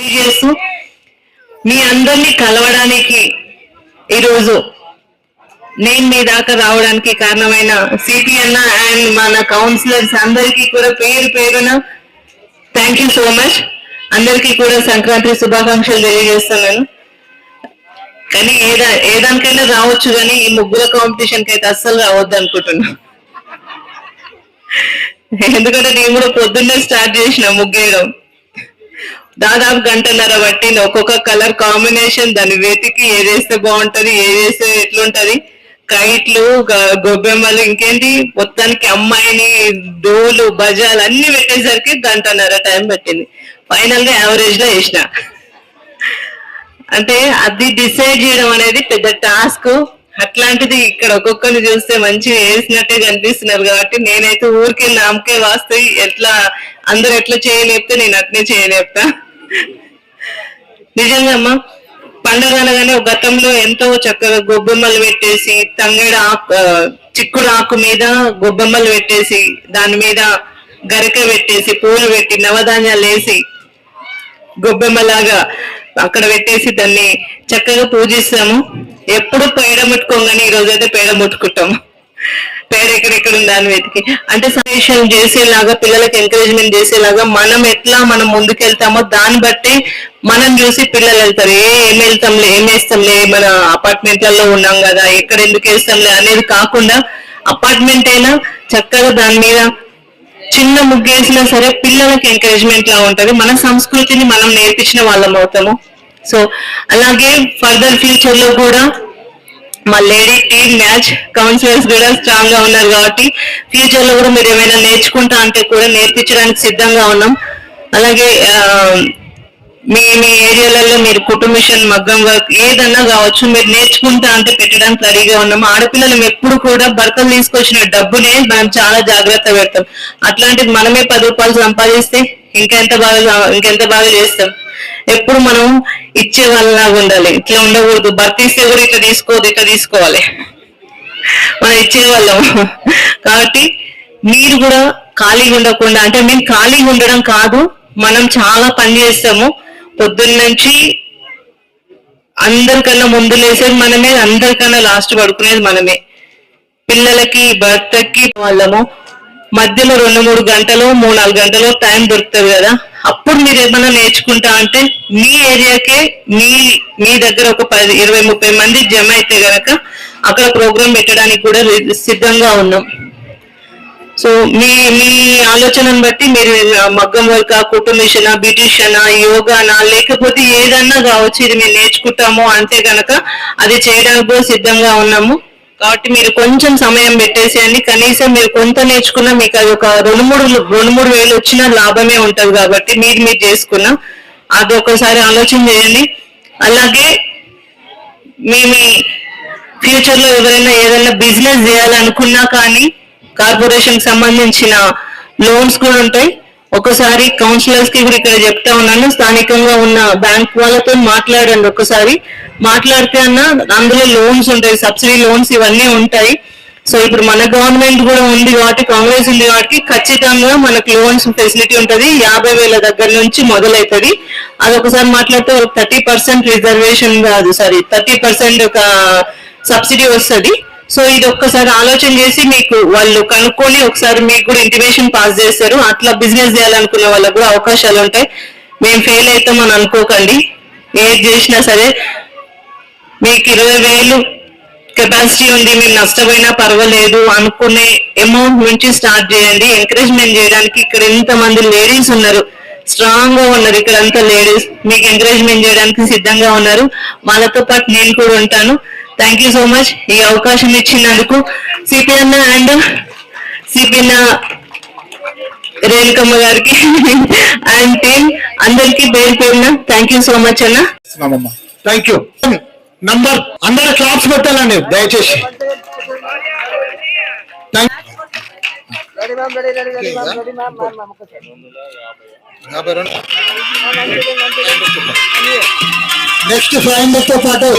తెలియజేస్తూ మీ అందరినీ కలవడానికి ఈరోజు నేను మీ దాకా రావడానికి కారణమైన సిపి అన్న అండ్ మన కౌన్సిలర్స్ అందరికీ కూడా పేరు పేరున థ్యాంక్ యూ సో మచ్. అందరికీ కూడా సంక్రాంతి శుభాకాంక్షలు తెలియజేస్తున్నాను. కానీ ఏదానికైనా రావచ్చు, కానీ ఈ ముగ్గుల కాంపిటీషన్ కి అయితే అస్సలు రావద్దు అనుకుంటున్నా. ఎందుకంటే నేను కూడా పొద్దున్నే స్టార్ట్ చేసిన ముగ్గేయడం. దాదాపు గంటన్నర పట్టింది. ఒక్కొక్క కలర్ కాంబినేషన్ దాన్ని వెతికి ఏదేస్తే బాగుంటది, ఏదేస్తే ఎట్లుంటది, కైట్లు, గొబ్బెమ్మలు, ఇంకేంటి మొత్తానికి అమ్మాయిని డోలు బజాలు అన్ని పెట్టేసరికి గంటన్నర టైం పట్టింది. ఫైనల్ గా యావరేజ్ లో వేసిన. అంటే అది డిసైడ్ చేయడం అనేది పెద్ద టాస్క్. అట్లాంటిది ఇక్కడ ఒక్కొక్కరిని చూస్తే మంచిగా వేసినట్టే కనిపిస్తున్నారు కాబట్టి నేనైతే ఊరికే నామకే వాస్తు ఎట్లా అందరు ఎట్లా చేయలేపితే నేను అట్నే చేయలేపుతా. నిజంగా అమ్మా పండుగ అనగానే గతంలో ఎంతో చక్కగా గొబ్బెమ్మలు పెట్టేసి తంగేడు ఆకు చిక్కుడు ఆకు మీద గొబ్బెమ్మలు పెట్టేసి దాని మీద గరిక పెట్టేసి పూలు పెట్టి నవధాన్యాలు వేసి గొబ్బెమ్మలాగా అక్కడ పెట్టేసి దాన్ని చక్కగా పూజిస్తాము. ఎప్పుడు పేడ ముట్టుకోగానే ఈ రోజైతే పేడ ముట్టుకుంటాము. పేడ ఎక్కడెక్కడ దాన్ని వెతికి అంటే సజెషన్ చేసేలాగా పిల్లలకి ఎంకరేజ్మెంట్ చేసేలాగా మనం ముందుకెళ్తామో దాన్ని బట్టి మనం చూసి పిల్లలు వెళ్తారు. ఏం వెళ్తాంలే, ఏం వేస్తాంలే, మన అపార్ట్మెంట్లలో ఉన్నాం కదా ఎక్కడ ఎందుకు వేస్తాంలే అనేది కాకుండా అపార్ట్మెంట్ అయినా చక్కగా దాని మీద చిన్న ముగ్గేసినా సరే పిల్లలకి ఎంకరేజ్మెంట్ లా ఉంటది. మన సంస్కృతిని మనం నేర్పించిన వాళ్ళం అవుతాము. సో అలాగే ఫర్దర్ ఫ్యూచర్ లో కూడా మా లేడీ టీమ్ మ్యాచ్ కౌన్సిలర్స్ కూడా స్ట్రాంగ్ గా ఉన్నారు కాబట్టి ఫ్యూచర్ లో కూడా మీరు ఏమైనా నేర్చుకుంటా అంటే కూడా నేర్పించడానికి సిద్ధంగా ఉన్నాం. అలాగే మీ ఏరియాలలో మీరు కుటుంబిషన్ మగ్గం వర్క్ ఏదన్నా కావచ్చు మీరు నేర్చుకుంటా అంటే పెట్టడానికి రెడీగా ఉన్నాము. ఆడపిల్లలు ఎప్పుడు కూడా భర్తలు తీసుకొచ్చిన డబ్బునే మనం చాలా జాగ్రత్త పెడతాం. అట్లాంటిది మనమే 10 రూపాయలు సంపాదిస్తే ఇంకెంత బాగా చేస్తాం. ఎప్పుడు మనం ఇచ్చే వాళ్ళలాగా ఉండాలి, ఇట్లా ఉండకూడదు. భర్త ఇస్తే కూడా ఇట్లా తీసుకోవద్దు, ఇట్లా తీసుకోవాలి. మనం ఇచ్చేవాళ్ళం కాబట్టి మీరు కూడా ఖాళీగా ఉండకుండా, అంటే మేము ఖాళీగా ఉండడం కాదు, మనం చాలా పని చేస్తాము. పొద్దున్న నుంచి అందరికన్నా ముందు లేసేది మనమే, అందరికన్నా లాస్ట్ పడుకునేది మనమే. పిల్లలకి భర్తకి వాళ్ళము మధ్యలో 2-3 గంటలు 3-4 గంటలు టైం దొరుకుతుంది కదా, అప్పుడు మీరు ఏమైనా నేర్చుకుంటా అంటే మీ ఏరియాకే మీ దగ్గర ఒక 10-20-30 మంది జమ అయితే గనక అక్కడ ప్రోగ్రామ్ పెట్టడానికి కూడా సిద్ధంగా ఉన్నాం. సో మీ ఆలోచనను బట్టి మీరు మగ్గం వర్క్, కుటుంబిషన్, బ్యూటిషియన్, యోగానా, లేకపోతే ఏదన్నా కావచ్చు, ఇది మేము నేర్చుకుంటాము అంటే గనక అది చేయడానికి కూడా సిద్ధంగా ఉన్నాము. కాబట్టి మీరు కొంచెం సమయం పెట్టేసేయండి. కనీసం మీరు కొంత నేర్చుకున్నా మీకు అది ఒక 2-3 వేలు వచ్చిన లాభమే ఉంటది. కాబట్టి మీరు చేసుకున్నా అది ఒకసారి ఆలోచన చేయండి. అలాగే మీ ఫ్యూచర్ లో ఎవరైనా ఏదైనా బిజినెస్ చేయాలనుకున్నా కానీ కార్పొరేషన్ కి సంబంధించిన లోన్స్ కూడా ఉంటాయి. ఒకసారి కౌన్సిలర్స్ కి కూడా ఇక్కడ చెప్తా ఉన్నాను, స్థానికంగా ఉన్న బ్యాంక్ వాళ్ళతో మాట్లాడండి. ఒకసారి మాట్లాడితే అందులో లోన్స్ ఉంటాయి, సబ్సిడీ లోన్స్ ఇవన్నీ ఉంటాయి. సో ఇప్పుడు మన గవర్నమెంట్ కూడా ఉంది కాబట్టి, కాంగ్రెస్ ఉంది కాబట్టి ఖచ్చితంగా మనకు లోన్స్ ఫెసిలిటీ ఉంటుంది. 50,000 దగ్గర నుంచి మొదలవుతుంది. అది ఒకసారి మాట్లాడితే 30% రిజర్వేషన్ కాదు, 30% ఒక సబ్సిడీ వస్తుంది. సో ఇది ఒక్కసారి ఆలోచన చేసి మీకు వాళ్ళు కనుక్కొని ఒకసారి మీకు కూడా ఇంటిమేషన్ పాస్ చేస్తారు. అట్లా బిజినెస్ చేయాలనుకునే వాళ్ళకు కూడా అవకాశాలు ఉంటాయి. మేము ఫెయిల్ అవుతామని అనుకోకండి. ఏది చేసినా సరే మీకు 20,000 కెపాసిటీ ఉంది, మీరు నష్టపోయినా పర్వాలేదు అనుకునే అమౌంట్ నుంచి స్టార్ట్ చేయండి. ఎంకరేజ్మెంట్ చేయడానికి ఇక్కడ ఎంతమంది లేడీస్ ఉన్నారు, స్ట్రాంగ్ గా ఉన్నారు. ఇక్కడ అంతా లేడీస్ మీకు ఎంకరేజ్మెంట్ చేయడానికి సిద్ధంగా ఉన్నారు. వాళ్ళతో పాటు నేను కూడా ఉంటాను. థ్యాంక్ యూ సో మచ్ ఈ అవకాశం ఇచ్చినందుకు సిపిఎన్ అండ్ సిపిఎన్ రేణుకమ్మ గారికి అండ్ టీమ్ అందరికి పేరు పేరున థ్యాంక్ యూ సో మచ్ అన్న. Thank you. నంబర్ అందరూ క్లాప్స్ పెట్టాలండి దయచేసి. నెక్స్ట్ 500 తో పాటు